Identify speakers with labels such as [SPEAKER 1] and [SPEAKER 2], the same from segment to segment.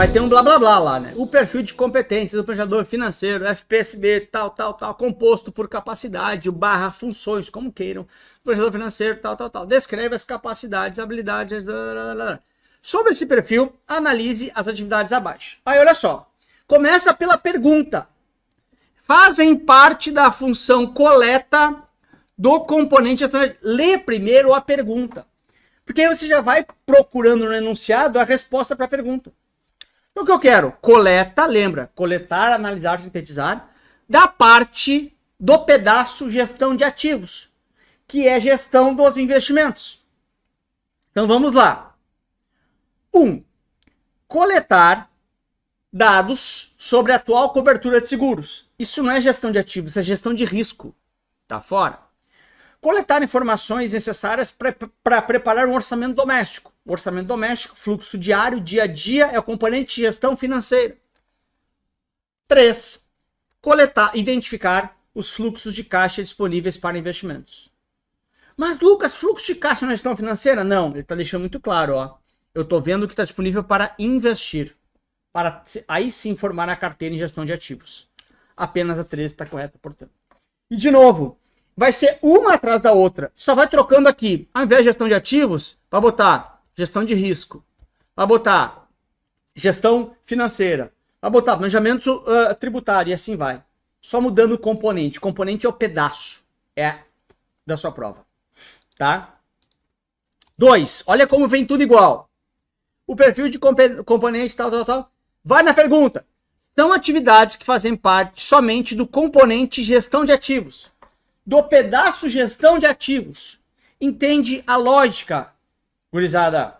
[SPEAKER 1] vai ter um blá blá blá lá, né? O perfil de competências do planejador financeiro, FPSB, tal, composto por capacidade, barra funções, como queiram, planejador financeiro, tal. Descreve as capacidades, habilidades, Sobre esse perfil, analise as atividades abaixo. Aí, olha só. Começa pela pergunta. Fazem parte da função coleta do componente. Lê primeiro a pergunta. Porque aí você já vai procurando no enunciado a resposta para a pergunta. Então, o que eu quero? Coleta, lembra? Coletar, analisar, sintetizar. Da parte do pedaço gestão de ativos, que é gestão dos investimentos. Então, vamos lá. 1. Coletar dados sobre a atual cobertura de seguros. Isso não é gestão de ativos, isso é gestão de risco. Tá fora. Coletar informações necessárias para preparar um orçamento doméstico. O orçamento doméstico, fluxo diário, dia a dia, é o componente de gestão financeira. 3. Identificar os fluxos de caixa disponíveis para investimentos. Mas, Lucas, fluxo de caixa na gestão financeira? Não, ele está deixando muito claro, ó. Eu estou vendo o que está disponível para investir. Para aí sim formar a carteira em gestão de ativos. Apenas a 13 está correta, portanto. E de novo, vai ser uma atrás da outra. Só vai trocando aqui. Ao invés de gestão de ativos, vai botar gestão de risco. Vai botar gestão financeira. Vai botar planejamento tributário e assim vai. Só mudando o componente. O componente é o pedaço. É da sua prova. Tá? 2. Olha como vem tudo igual. O perfil de componente tal. Vai na pergunta. São atividades que fazem parte somente do componente gestão de ativos. Do pedaço gestão de ativos. Entende a lógica, gurizada?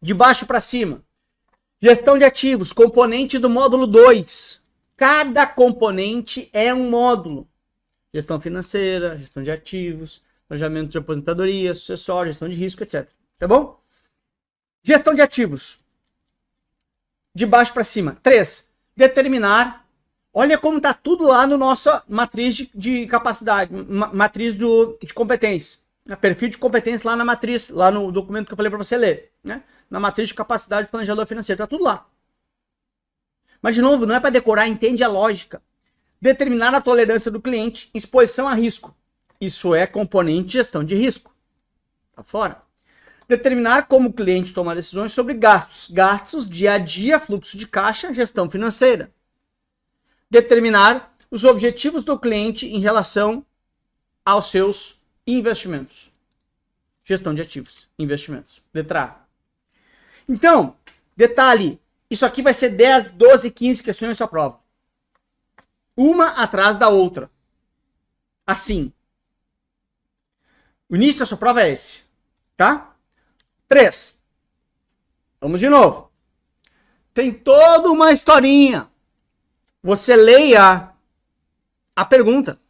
[SPEAKER 1] De baixo para cima. Gestão de ativos, componente do módulo 2. Cada componente é um módulo. Gestão financeira, gestão de ativos, planejamento de aposentadoria, sucessório, gestão de risco, etc. Tá bom? Gestão de ativos. De baixo para cima. 3. Determinar. Olha como está tudo lá no nossa matriz de capacidade, matriz de competência. Perfil de competência lá na matriz, lá no documento que eu falei para você ler. Né? Na matriz de capacidade do planejador financeiro. Está tudo lá. Mas, de novo, não é para decorar, entende a lógica. Determinar a tolerância do cliente, exposição a risco. Isso é componente de gestão de risco. Tá fora. Determinar como o cliente toma decisões sobre gastos. Gastos, dia a dia, fluxo de caixa, gestão financeira. Determinar os objetivos do cliente em relação aos seus investimentos. Gestão de ativos, investimentos. Letra A. Então, detalhe, isso aqui vai ser 10, 12, 15 questões na sua prova. Uma atrás da outra. Assim. O início da sua prova é esse. Tá? 3. Vamos de novo. Tem toda uma historinha. Você leia a pergunta.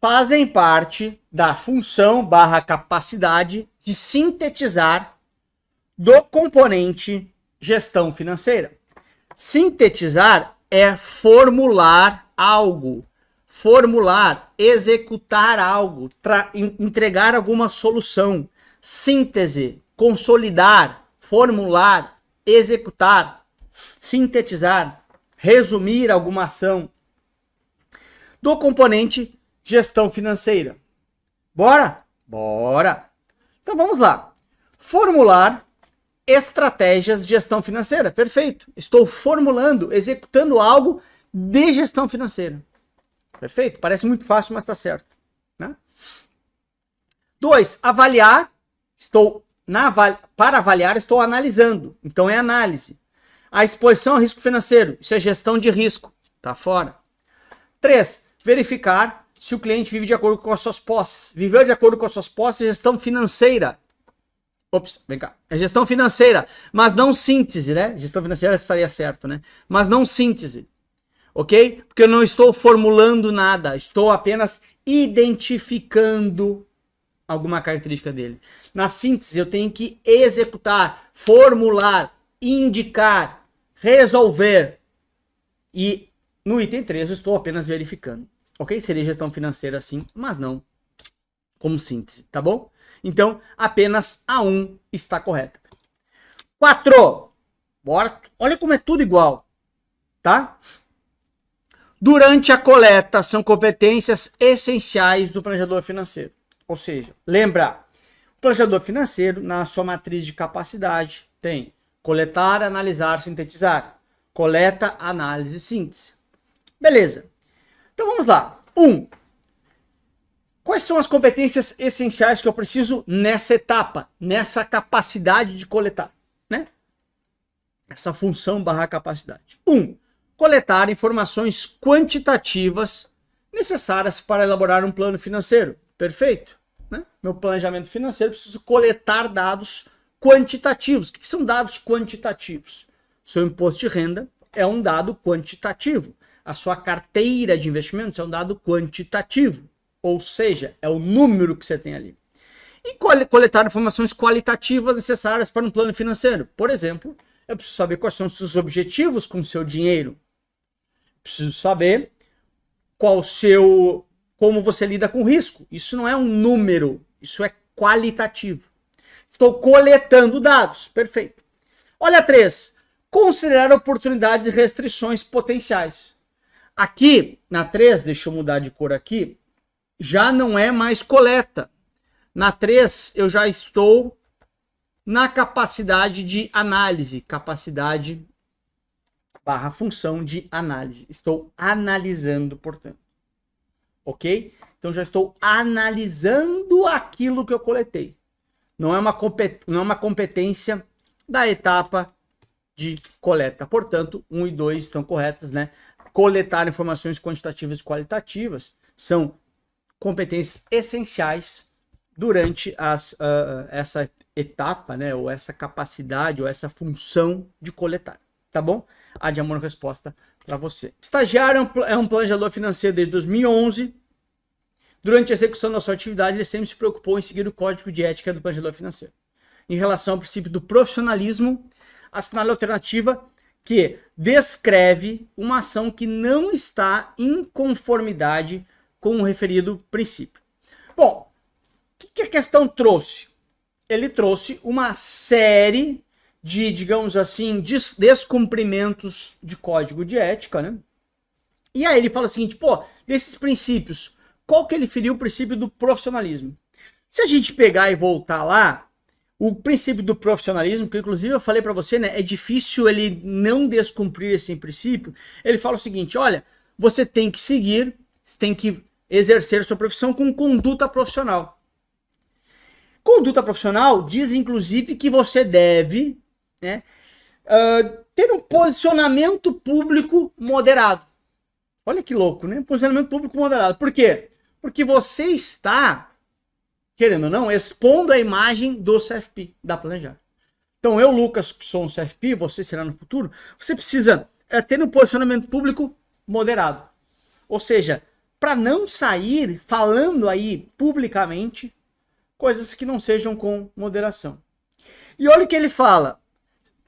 [SPEAKER 1] Fazem parte da função / capacidade de sintetizar do componente gestão financeira. Sintetizar é formular algo. Formular, executar algo, entregar alguma solução. Síntese, consolidar, formular, executar, sintetizar, resumir alguma ação. Do componente gestão financeira. Bora? Bora! Então vamos lá. Formular estratégias de gestão financeira. Perfeito. Estou formulando, executando algo de gestão financeira. Perfeito? Parece muito fácil, mas está certo. Né? 2. Avaliar. Para avaliar, estou analisando. Então é análise. A exposição ao risco financeiro. Isso é gestão de risco. Está fora. 3. Verificar se o cliente vive de acordo com as suas posses. Viver de acordo com as suas posses é gestão financeira. Ops, vem cá. É gestão financeira, mas não síntese, né? Gestão financeira estaria certo, né? Mas não síntese. Ok? Porque eu não estou formulando nada. Estou apenas identificando alguma característica dele. Na síntese, eu tenho que executar, formular, indicar, resolver. E no item 3 eu estou apenas verificando. Ok? Seria gestão financeira sim, mas não como síntese, tá bom? Então, apenas a 1 está correta. 4. Bora? Olha como é tudo igual, tá? Durante a coleta, são competências essenciais do planejador financeiro. Ou seja, lembra, o planejador financeiro, na sua matriz de capacidade, tem coletar, analisar, sintetizar. Coleta, análise, síntese. Beleza. Então vamos lá. 1. Quais são as competências essenciais que eu preciso nessa etapa, nessa capacidade de coletar, né? Essa função / capacidade. 1. Coletar informações quantitativas necessárias para elaborar um plano financeiro. Perfeito, né? Meu planejamento financeiro, eu preciso coletar dados quantitativos. O que são dados quantitativos? Seu imposto de renda é um dado quantitativo. A sua carteira de investimentos é um dado quantitativo. Ou seja, é o número que você tem ali. E coletar informações qualitativas necessárias para um plano financeiro. Por exemplo, eu preciso saber quais são os seus objetivos com o seu dinheiro. Preciso saber como você lida com o risco. Isso não é um número, isso é qualitativo. Estou coletando dados. Perfeito. Olha 3. Considerar oportunidades e restrições potenciais. Aqui, na 3, deixa eu mudar de cor aqui, já não é mais coleta. Na 3, eu já estou na capacidade de análise, capacidade / função de análise. Estou analisando, portanto. Ok? Então já estou analisando aquilo que eu coletei. Não é uma competência da etapa de coleta. Portanto, 1 e 2 estão corretas, né? Coletar informações quantitativas e qualitativas são competências essenciais durante essa etapa, né? Ou essa capacidade, ou essa função de coletar. Tá bom? A de amor resposta para você. Estagiário é um planejador financeiro desde 2011. Durante a execução da sua atividade, ele sempre se preocupou em seguir o código de ética do planejador financeiro. Em relação ao princípio do profissionalismo, assinale a alternativa que descreve uma ação que não está em conformidade com o referido princípio. Bom, o que a questão trouxe? Ele trouxe uma série de, digamos assim, descumprimentos de código de ética, né? E aí ele fala o seguinte, pô, desses princípios, qual que ele feriu o princípio do profissionalismo? Se a gente pegar e voltar lá, o princípio do profissionalismo, que inclusive eu falei para você, né, é difícil ele não descumprir esse princípio. Ele fala o seguinte, olha, você tem que seguir, você tem que exercer sua profissão com conduta profissional. Conduta profissional diz, inclusive, que você deve, né, ter um posicionamento público moderado. Olha que louco, né? Posicionamento público moderado. Por quê? Porque você está, querendo ou não, expondo a imagem do CFP, da Planejar. Então eu, Lucas, que sou um CFP, você será no futuro, você precisa ter um posicionamento público moderado. Ou seja, para não sair falando aí publicamente coisas que não sejam com moderação. E olha o que ele fala.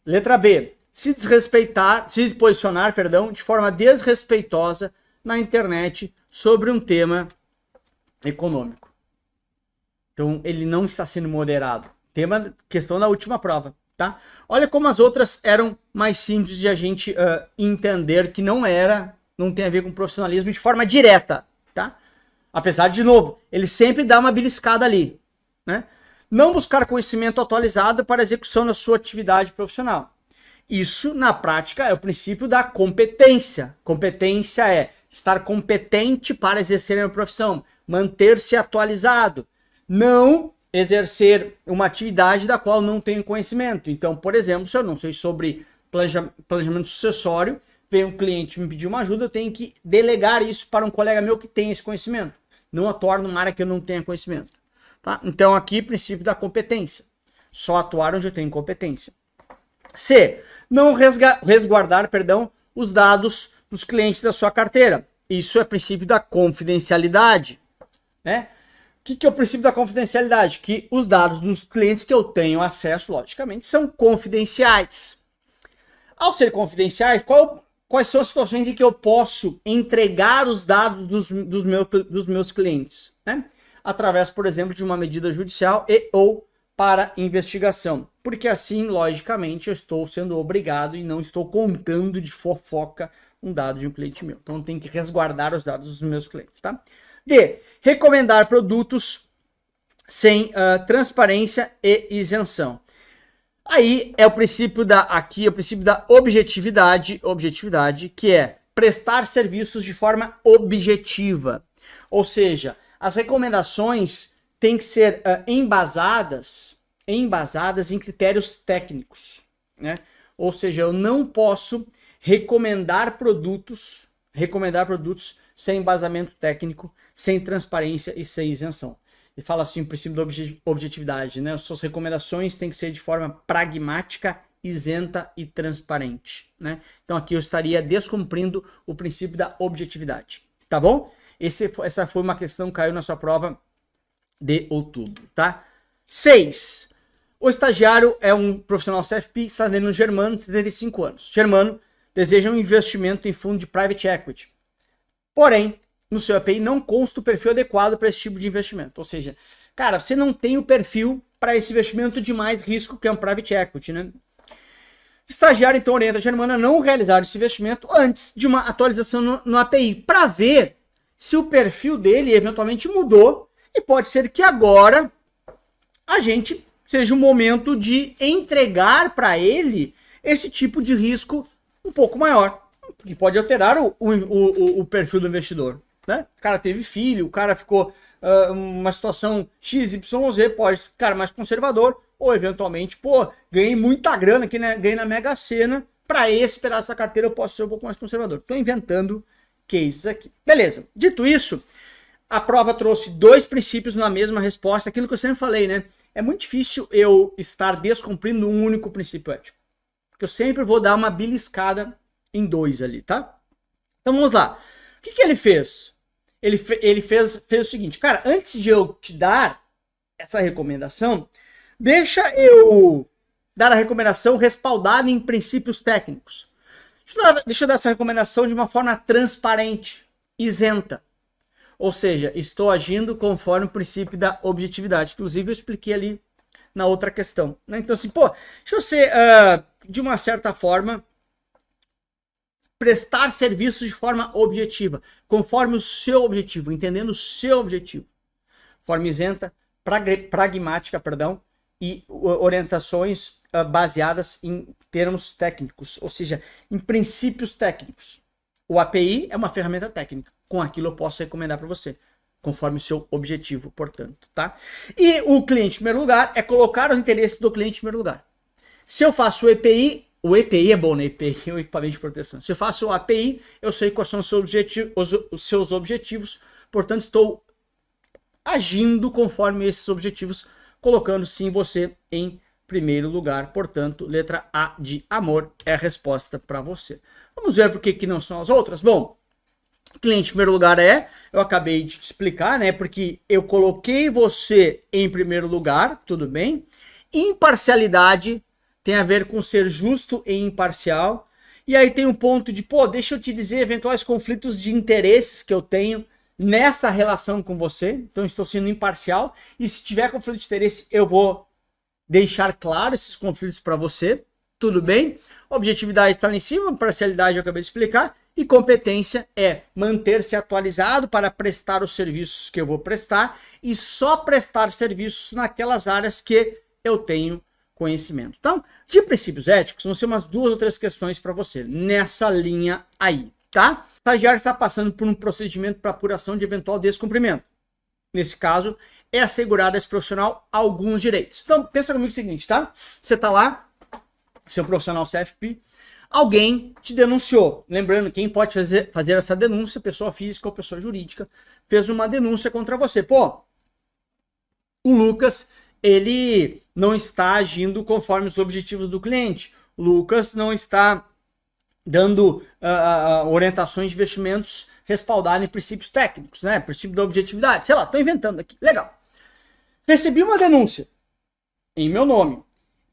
[SPEAKER 1] Letra B. Se posicionar, de forma desrespeitosa na internet sobre um tema econômico. Então, ele não está sendo moderado. Questão da última prova, tá? Olha como as outras eram mais simples de a gente entender que não tem a ver com profissionalismo de forma direta, tá? Apesar de novo, ele sempre dá uma beliscada ali, né? Não buscar conhecimento atualizado para a execução da sua atividade profissional. Isso, na prática, é o princípio da competência. Competência é estar competente para exercer a profissão, manter-se atualizado, não exercer uma atividade da qual não tenho conhecimento. Então, por exemplo, se eu não sei sobre planejamento sucessório, vem um cliente me pedir uma ajuda, eu tenho que delegar isso para um colega meu que tem esse conhecimento. Não atuar numa área que eu não tenha conhecimento. Tá? Então, aqui, princípio da competência. Só atuar onde eu tenho competência. C. Não resguardar, os dados dos clientes da sua carteira. Isso é princípio da confidencialidade, né? O que é o princípio da confidencialidade? Que os dados dos clientes que eu tenho acesso, logicamente, são confidenciais. Ao ser confidenciais, quais são as situações em que eu posso entregar os dados dos meus clientes, né? Através, por exemplo, de uma medida judicial ou para investigação, porque assim, logicamente, eu estou sendo obrigado e não estou contando de fofoca um dado de um cliente meu. Então, eu tenho que resguardar os dados dos meus clientes, tá? D. Recomendar produtos sem transparência e isenção. Aí é o princípio da objetividade, que é prestar serviços de forma objetiva. Ou seja, as recomendações têm que ser embasadas em critérios técnicos, né? Ou seja, eu não posso recomendar produtos sem embasamento técnico, sem transparência e sem isenção. Ele fala assim, o princípio da objetividade, né? As suas recomendações têm que ser de forma pragmática, isenta e transparente, né? Então aqui eu estaria descumprindo o princípio da objetividade, tá bom? Essa foi uma questão que caiu na sua prova de outubro, tá? 6. O estagiário é um profissional CFP, está dentro Germano, 75 anos. Germano deseja um investimento em fundo de private equity. Porém, no seu API não consta o perfil adequado para esse tipo de investimento. Ou seja, cara, você não tem o perfil para esse investimento de mais risco, que é um private equity, né? Estagiário, então, orienta a Germana a não realizar esse investimento antes de uma atualização no API, para ver se o perfil dele eventualmente mudou, e pode ser que agora a gente seja o momento de entregar para ele esse tipo de risco um pouco maior, que pode alterar o perfil do investidor, né? O cara teve filho, o cara ficou uma situação XYZ, pode ficar mais conservador, ou eventualmente, pô, ganhei muita grana aqui, né? Ganhei na Mega Sena, para esperar essa carteira eu posso ser um pouco mais conservador. Estou inventando cases aqui. Beleza, dito isso, a prova trouxe 2 princípios na mesma resposta, aquilo que eu sempre falei, né? É muito difícil eu estar descumprindo um único princípio ético, porque eu sempre vou dar uma beliscada em 2 ali, tá? Então vamos lá. O que ele fez? Ele fez o seguinte, cara, antes de eu te dar essa recomendação, deixa eu dar a recomendação respaldada em princípios técnicos. Deixa eu dar essa recomendação de uma forma transparente, isenta. Ou seja, estou agindo conforme o princípio da objetividade. Inclusive, eu expliquei ali na outra questão, né? Então, assim, pô, deixa eu ser, de uma certa forma, prestar serviços de forma objetiva, conforme o seu objetivo, entendendo o seu objetivo. Forma isenta, pragmática, e orientações baseadas em termos técnicos, ou seja, em princípios técnicos. O API é uma ferramenta técnica. Com aquilo eu posso recomendar para você, conforme o seu objetivo, portanto, tá? E o cliente em primeiro lugar é colocar os interesses do cliente em primeiro lugar. Se eu faço o EPI é bom, né? EPI é o equipamento de proteção. Se eu faço o API, eu sei quais são os seus objetivos, portanto, estou agindo conforme esses objetivos, colocando sim você em primeiro lugar. Portanto, letra A de amor é a resposta para você. Vamos ver por que não são as outras? Bom, cliente em primeiro lugar eu acabei de te explicar, né? Porque eu coloquei você em primeiro lugar, tudo bem? Imparcialidade tem a ver com ser justo e imparcial. E aí tem um ponto de, pô, deixa eu te dizer eventuais conflitos de interesses que eu tenho nessa relação com você. Então, estou sendo imparcial. E se tiver conflito de interesse, eu vou deixar claro esses conflitos para você. Tudo bem? Objetividade está lá em cima, parcialidade eu acabei de explicar. E competência é manter-se atualizado para prestar os serviços que eu vou prestar e só prestar serviços naquelas áreas que eu tenho conhecimento. Então, de princípios éticos, vão ser umas 2 ou 3 questões para você, nessa linha aí, tá? O estagiário está passando por um procedimento para apuração de eventual descumprimento. Nesse caso, é assegurado a esse profissional alguns direitos. Então, pensa comigo o seguinte, tá? Você está lá, seu profissional CFP, alguém te denunciou. Lembrando, quem pode fazer essa denúncia, pessoa física ou pessoa jurídica, fez uma denúncia contra você. Pô, o Lucas, ele não está agindo conforme os objetivos do cliente. O Lucas não está dando orientações de investimentos respaldadas em princípios técnicos, né? Princípio da objetividade. Sei lá, estou inventando aqui. Legal. Recebi uma denúncia em meu nome.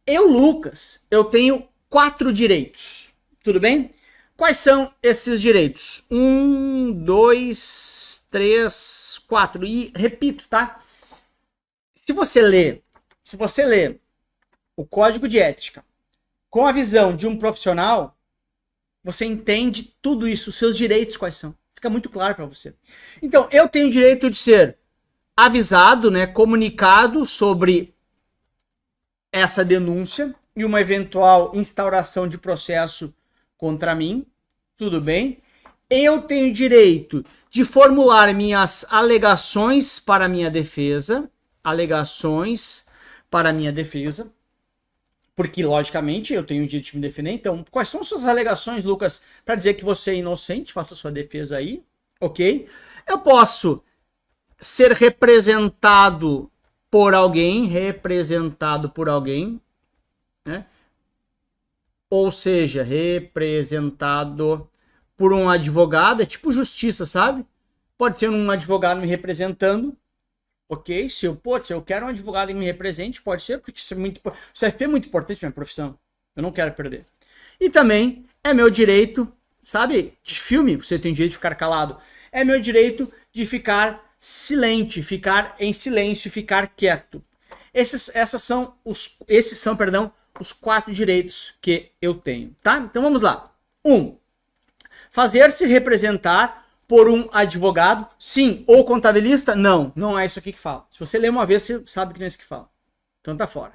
[SPEAKER 1] Eu, Lucas, eu tenho 4 direitos. Tudo bem? Quais são esses direitos? 1, 2, 3, 4. E repito, tá? Se você ler se você ler o código de ética com a visão de um profissional, você entende tudo isso, os seus direitos quais são. Fica muito claro para você. Então, eu tenho o direito de ser avisado, né, comunicado sobre essa denúncia e uma eventual instauração de processo contra mim. Tudo bem? Eu tenho direito de formular minhas alegações para a minha defesa. Alegações para a minha defesa. Porque, logicamente, eu tenho o direito de me defender. Então, quais são suas alegações, Lucas, para dizer que você é inocente? Faça sua defesa aí, ok? Eu posso ser representado por alguém, né? Ou seja, representado por um advogado, é tipo justiça, sabe? Pode ser um advogado me representando. Ok, se eu quero um advogado que me represente, pode ser, porque isso é muito, o CFP é muito importante na minha profissão. Eu não quero perder. E também é meu direito, sabe, de filme, você tem direito de ficar calado. É meu direito de ficar silente, ficar em silêncio, ficar quieto. Esses são os 4 direitos que eu tenho, tá? Então vamos lá. 1. Fazer-se representar por um advogado, sim, ou contabilista, não, não é isso aqui que fala. Se você ler uma vez, você sabe que não é isso que fala. Então tá fora.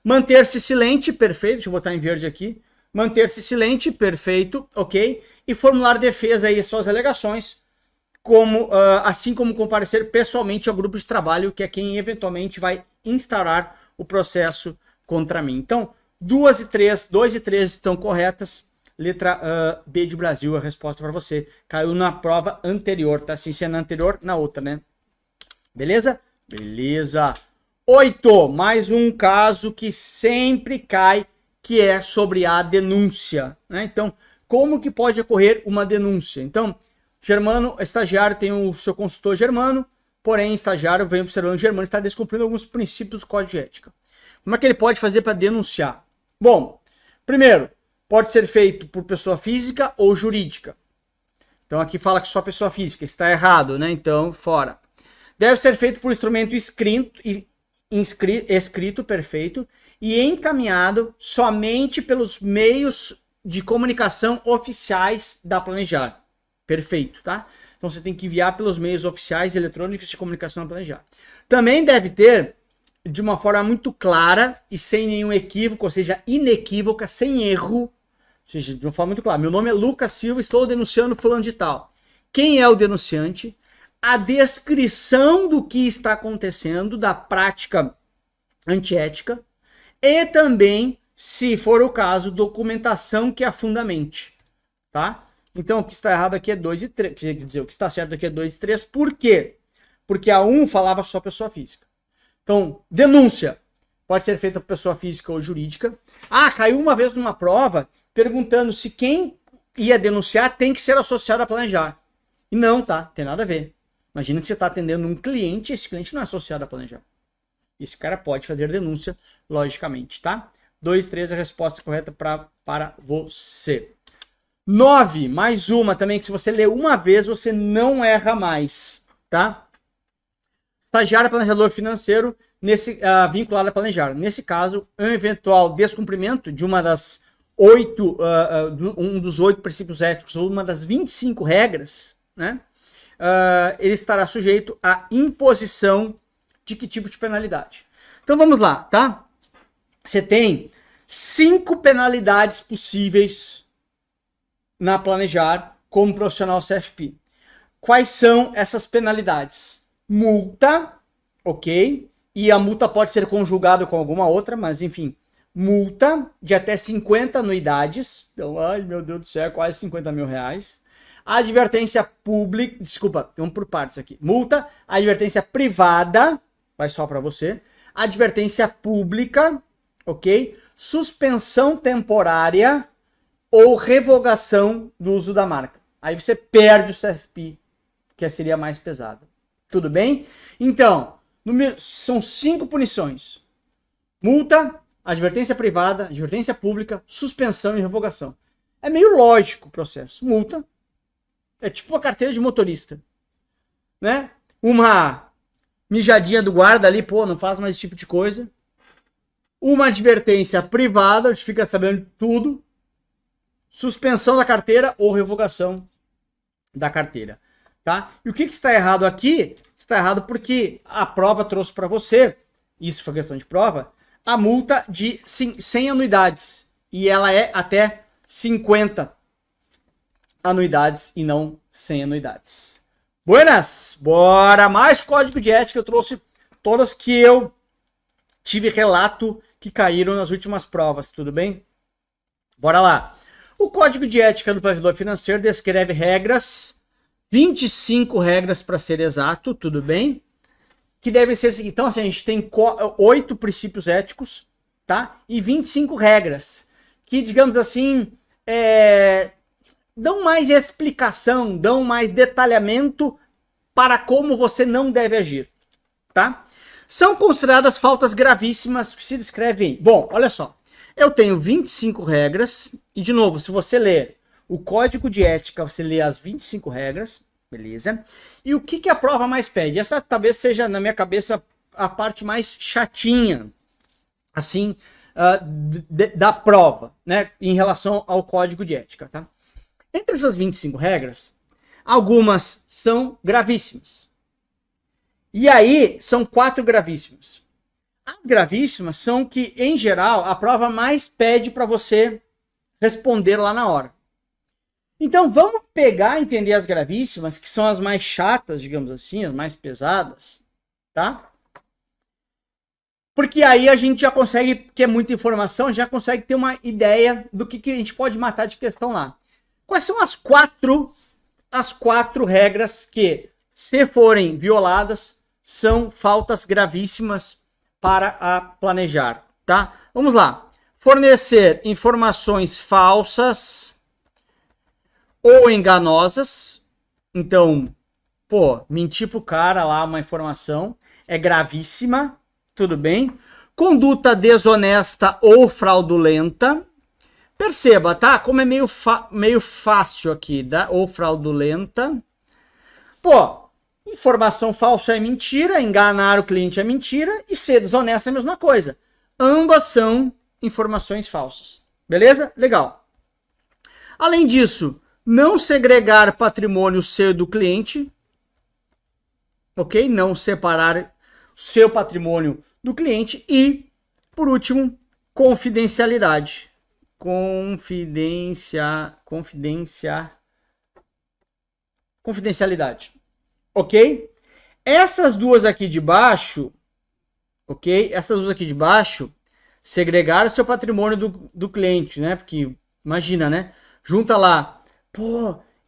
[SPEAKER 1] Manter-se silente, perfeito, deixa eu botar em verde aqui. Manter-se silente, perfeito, ok. E formular defesa aí, suas alegações, assim como comparecer pessoalmente ao grupo de trabalho, que é quem eventualmente vai instaurar o processo contra mim. Então, 2 e 3 estão corretas. Letra B de Brasil, a resposta para você. Caiu na prova anterior, tá? Se é na anterior, na outra, né? Beleza? Beleza. 8. Mais um caso que sempre cai, que é sobre a denúncia, né? Então, como que pode ocorrer uma denúncia? Então, Germano, estagiário tem o seu consultor Germano, porém, estagiário vem observando o Germano está descumprindo alguns princípios do Código de Ética. Como é que ele pode fazer para denunciar? Bom, primeiro, pode ser feito por pessoa física ou jurídica. Então aqui fala que só pessoa física, está errado, né? Então, fora. Deve ser feito por instrumento escrito, perfeito, e encaminhado somente pelos meios de comunicação oficiais da Planejar. Perfeito, tá? Então você tem que enviar pelos meios oficiais eletrônicos de comunicação da Planejar. Também deve ter de uma forma muito clara e sem nenhum equívoco, ou seja, inequívoca, sem erro, ou seja, de uma forma muito clara. Meu nome é Lucas Silva, estou denunciando fulano de tal. Quem é o denunciante? A descrição do que está acontecendo, da prática antiética, e também, se for o caso, documentação que a fundamente, tá? Então, o que está errado aqui é 2 e 3, quer dizer, o que está certo aqui é 2 e 3, por quê? Porque a 1 falava só pessoa física. Então, denúncia pode ser feita por pessoa física ou jurídica. Ah, caiu uma vez numa prova perguntando se quem ia denunciar tem que ser associado a Planejar. E não, tá? Tem nada a ver. Imagina que você está atendendo um cliente e esse cliente não é associado a Planejar. Esse cara pode fazer denúncia, logicamente, tá? 2, 3 é a resposta correta para você. 9, mais uma também, que se você ler uma vez, você não erra mais, tá? Estagiário planejador financeiro vinculado a Planejar. Nesse caso, um eventual descumprimento de uma das 8, um dos 8 princípios éticos ou uma das 25 regras, né? Ele estará sujeito à imposição de que tipo de penalidade? Então vamos lá, tá? Você tem 5 penalidades possíveis na Planejar como profissional CFP. Quais são essas penalidades? Multa, ok? E a multa pode ser conjugada com alguma outra, mas enfim, multa de até 50 anuidades. Então, ai meu Deus do céu, quase 50 mil reais. Advertência pública, desculpa, vamos por partes aqui. Multa, advertência privada, vai só para você. Advertência pública, ok? Suspensão temporária ou revogação do uso da marca. Aí você perde o CFP, que seria mais pesado. Tudo bem? Então, são 5 punições. Multa, advertência privada, advertência pública, suspensão e revogação. É meio lógico o processo. Multa é tipo uma carteira de motorista, né? Uma mijadinha do guarda ali, pô, não faz mais esse tipo de coisa. uma advertência privada, a gente fica sabendo de tudo, suspensão da carteira ou revogação da carteira, tá? E o que está errado aqui? Está errado porque a prova trouxe para você, isso foi questão de prova, a multa de 100 anuidades, e ela é até 50 anuidades e não 100 anuidades. Buenas! Bora! Mais código de ética, eu trouxe todas que eu tive relato que caíram nas últimas provas, tudo bem? Bora lá! O código de ética do planejador financeiro descreve regras, 25 regras para ser exato, tudo bem? Que devem ser seguidas. Então, assim, a gente tem 8 princípios éticos, tá? E 25 regras, que, digamos assim, dão mais explicação, dão mais detalhamento para como você não deve agir, tá? São consideradas faltas gravíssimas que se descrevem. Bom, olha só. Eu tenho 25 regras e, de novo, se você ler o código de ética, você lê as 25 regras, beleza? E o que a prova mais pede? Essa talvez seja, na minha cabeça, a parte mais chatinha, assim, da prova, né? Em relação ao código de ética, tá? Entre essas 25 regras, algumas são gravíssimas. E aí, são 4 gravíssimas. As gravíssimas são que, em geral, a prova mais pede para você responder lá na hora. Então, vamos pegar e entender as gravíssimas, que são as mais chatas, digamos assim, as mais pesadas, tá? Porque aí a gente já consegue, que é muita informação, já consegue ter uma ideia do que a gente pode matar de questão lá. Quais são as quatro regras que, se forem violadas, são faltas gravíssimas para a planejar, tá? Vamos lá. Fornecer informações falsas ou enganosas. Então, mentir pro cara lá uma informação é gravíssima, tudo bem? Conduta desonesta ou fraudulenta. Perceba, tá? Como é meio fácil aqui, tá? Ou fraudulenta. Informação falsa é mentira, enganar o cliente é mentira e ser desonesto é a mesma coisa. Ambas são informações falsas. Beleza? Legal. Além disso, não segregar patrimônio seu do cliente. Ok? Não separar seu patrimônio do cliente. E, por último, confidencialidade. Confidencialidade. Ok? Essas duas aqui de baixo, ok? Essas duas aqui de baixo, segregar o seu patrimônio do cliente, né? Porque, imagina, né? Junta lá,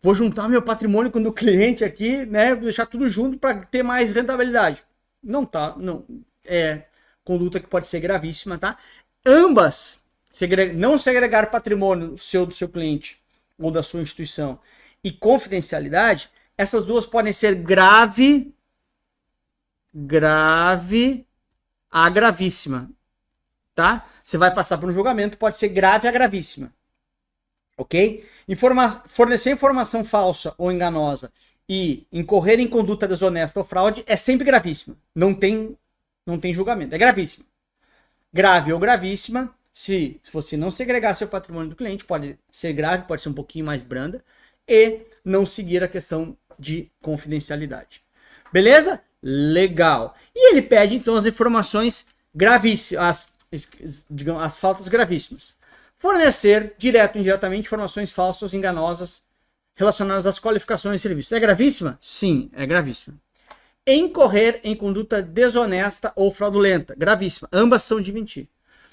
[SPEAKER 1] vou juntar meu patrimônio com o do cliente aqui, né? Vou deixar tudo junto para ter mais rentabilidade. Não é conduta que pode ser gravíssima, tá? Ambas, não segregar patrimônio seu do seu cliente ou da sua instituição e confidencialidade, essas duas podem ser grave a gravíssima, tá? Você vai passar por um julgamento, pode ser grave a gravíssima, ok? Fornecer informação falsa ou enganosa e incorrer em conduta desonesta ou fraude é sempre gravíssima. Não tem julgamento, é gravíssima. Grave ou gravíssima, se você não segregar seu patrimônio do cliente, pode ser grave, pode ser um pouquinho mais branda, e não seguir a questão de confidencialidade. Beleza? Legal. E ele pede, então, as informações gravíssimas, as faltas gravíssimas. Fornecer, direto ou indiretamente, informações falsas, enganosas, relacionadas às qualificações e serviços. É gravíssima? Sim, é gravíssima. Incorrer em conduta desonesta ou fraudulenta. Gravíssima. Ambas são de mentir.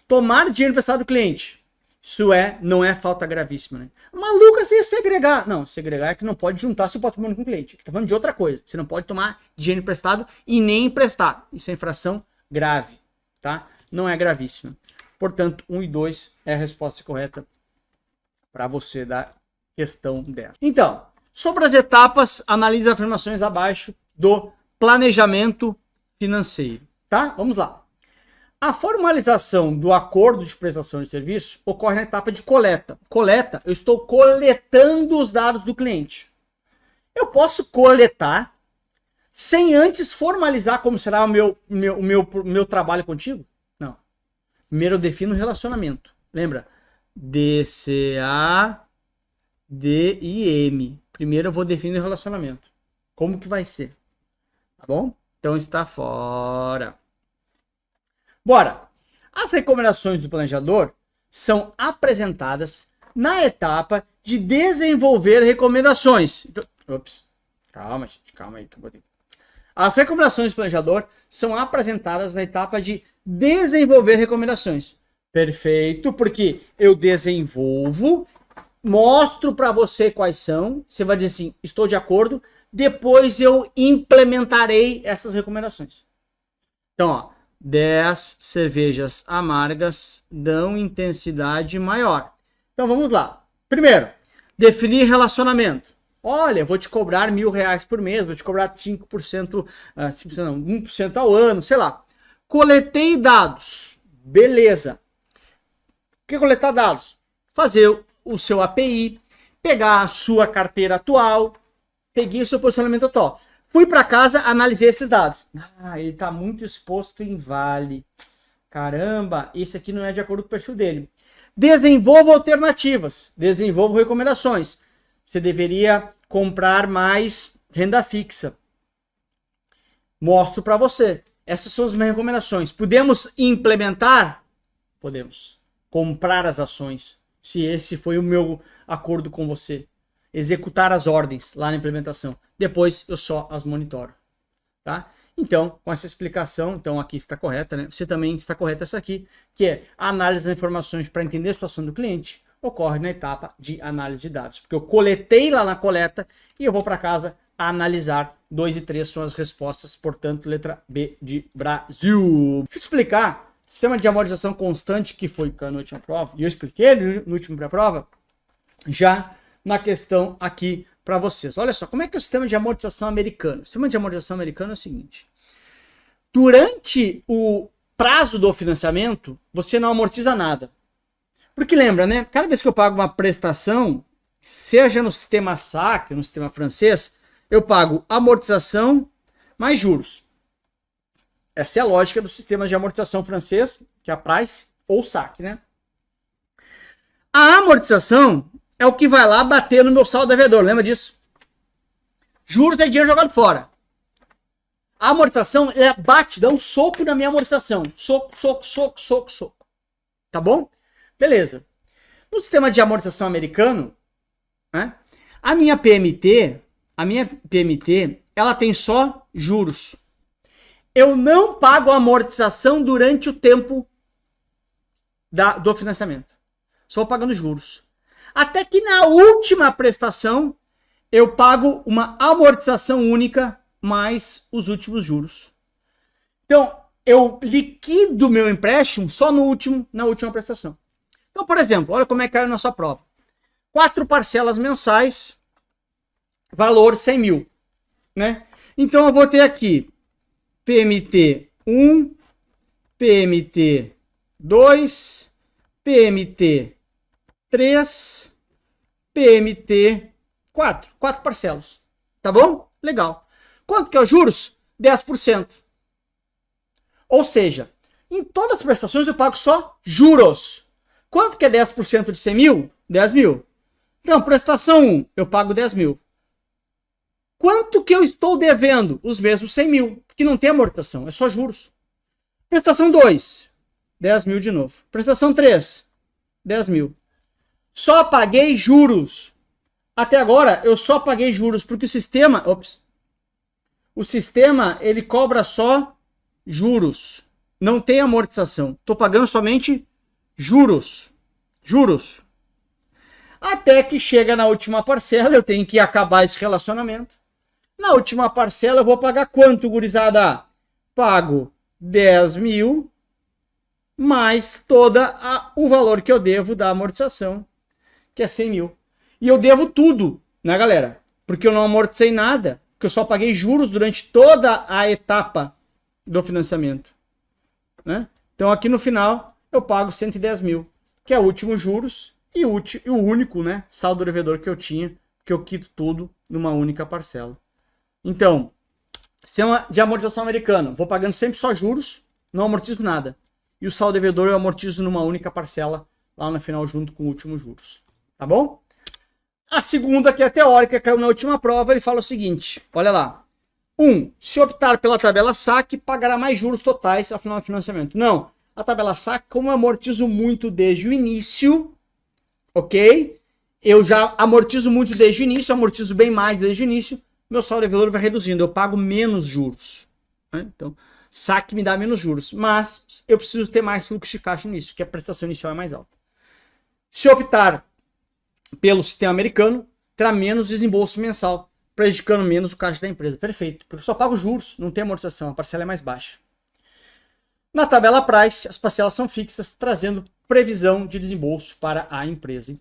[SPEAKER 1] Tomar dinheiro emprestado do cliente. Isso não é falta gravíssima, né? Maluco assim é segregar. Não, segregar é que não pode juntar seu patrimônio com o cliente. Tá falando de outra coisa. Você não pode tomar dinheiro emprestado e nem emprestar. Isso é infração grave, tá? Não é gravíssima. Portanto, 1 e 2 é a resposta correta para você da questão dela. Então, sobre as etapas, analise as afirmações abaixo do planejamento financeiro, tá? Vamos lá. A formalização do acordo de prestação de serviço ocorre na etapa de coleta. Coleta, eu estou coletando os dados do cliente. Eu posso coletar sem antes formalizar como será o meu trabalho contigo? Não. Primeiro eu defino o relacionamento. Lembra? DCA, D e M. Primeiro eu vou definir o relacionamento. Como que vai ser? Tá bom? Então está fora. Bora! As recomendações do planejador são apresentadas na etapa de desenvolver recomendações. Então, ops, calma, gente, calma aí que eu vou ter. As recomendações do planejador são apresentadas na etapa de desenvolver recomendações. Perfeito, porque eu desenvolvo, mostro para você quais são, você vai dizer assim, estou de acordo, depois eu implementarei essas recomendações. Então, ó, 10 cervejas amargas dão intensidade maior. Então vamos lá. Primeiro, definir relacionamento. Olha, vou te cobrar R$1.000 por mês, vou te cobrar 5%, 5% não, 1% ao ano, sei lá. Coletei dados. Beleza. O que é coletar dados? Fazer o seu API, pegar a sua carteira atual, peguei o seu posicionamento atual. Fui para casa, analisei esses dados. Ah, ele está muito exposto em vale. Caramba, esse aqui não é de acordo com o perfil dele. Desenvolva alternativas, desenvolva recomendações. Você deveria comprar mais renda fixa. Mostro para você. Essas são as minhas recomendações. Podemos implementar? Podemos. Comprar as ações, se esse foi o meu acordo com você. Executar as ordens lá na implementação. Depois eu só as monitoro. Tá? Então, com essa explicação, então aqui está correta, né? Você também está correta essa aqui, que é a análise das informações para entender a situação do cliente, ocorre na etapa de análise de dados. Porque eu coletei lá na coleta e eu vou para casa analisar. 2 e 3 são as respostas, portanto, letra B de Brasil. Deixa eu explicar. Sistema de amortização constante, que foi na última prova, e eu expliquei no último pré-prova, já na questão aqui para vocês. Olha só, como é que é o sistema de amortização americano? O sistema de amortização americano é o seguinte. Durante o prazo do financiamento, você não amortiza nada. Porque lembra, né? Cada vez que eu pago uma prestação, seja no sistema SAC, no sistema francês, eu pago amortização mais juros. Essa é a lógica do sistema de amortização francês, que é a Price ou SAC, né? A amortização é o que vai lá bater no meu saldo devedor, lembra disso? Juros é dinheiro jogado fora. A amortização, ela bate, dá um soco na minha amortização. Soco, soco, soco, soco, soco. Tá bom? Beleza. No sistema de amortização americano, né, a minha PMT, ela tem só juros. Eu não pago a amortização durante o tempo do financiamento. Só pagando juros. Até que na última prestação, eu pago uma amortização única mais os últimos juros. Então, eu liquido meu empréstimo só na última prestação. Então, por exemplo, olha como é que caiu na sua prova. 4 parcelas mensais, valor 100 mil. Né? Então, eu vou ter aqui PMT 1, PMT 2, PMT 3, PMT 4. 4 parcelas. Tá bom? Legal. Quanto que é os juros? 10%. Ou seja, em todas as prestações eu pago só juros. Quanto que é 10% de 100 mil? 10 mil. Então, prestação 1, eu pago 10 mil. Quanto que eu estou devendo? Os mesmos 100 mil, porque não tem amortização, é só juros. Prestação 2, 10 mil de novo. Prestação 3, 10 mil. Só paguei juros. Até agora, eu só paguei juros, porque o sistema ele cobra só juros. Não tem amortização. Estou pagando somente juros. Juros. Até que chega na última parcela, eu tenho que acabar esse relacionamento. Na última parcela, eu vou pagar quanto, gurizada? Pago 10 mil mais o valor que eu devo da amortização, que é 100 mil. E eu devo tudo, né, galera? Porque eu não amortizei nada, porque eu só paguei juros durante toda a etapa do financiamento. Né? Então, aqui no final, eu pago 110 mil, que é o último juros e o único, né, saldo devedor que eu tinha, que eu quito tudo numa única parcela. Então, sistema de amortização americano, vou pagando sempre só juros, não amortizo nada. e o saldo devedor eu amortizo numa única parcela lá no final junto com o último juros. Tá bom? A segunda, que é teórica, caiu na última prova, ele fala o seguinte, olha lá. 1. Se optar pela tabela saque, pagará mais juros totais ao final do financiamento. Não. A tabela saque, como eu amortizo muito desde o início, ok? Eu já amortizo muito desde o início, amortizo bem mais desde o início, meu saldo devedor vai reduzindo, eu pago menos juros. Né? Então, saque me dá menos juros, mas eu preciso ter mais fluxo de caixa nisso, porque a prestação inicial é mais alta. Se optar pelo sistema americano, terá menos desembolso mensal, prejudicando menos o caixa da empresa. Perfeito, porque eu só pago juros, não tem amortização, a parcela é mais baixa. Na tabela Price, as parcelas são fixas, trazendo previsão de desembolso para a empresa.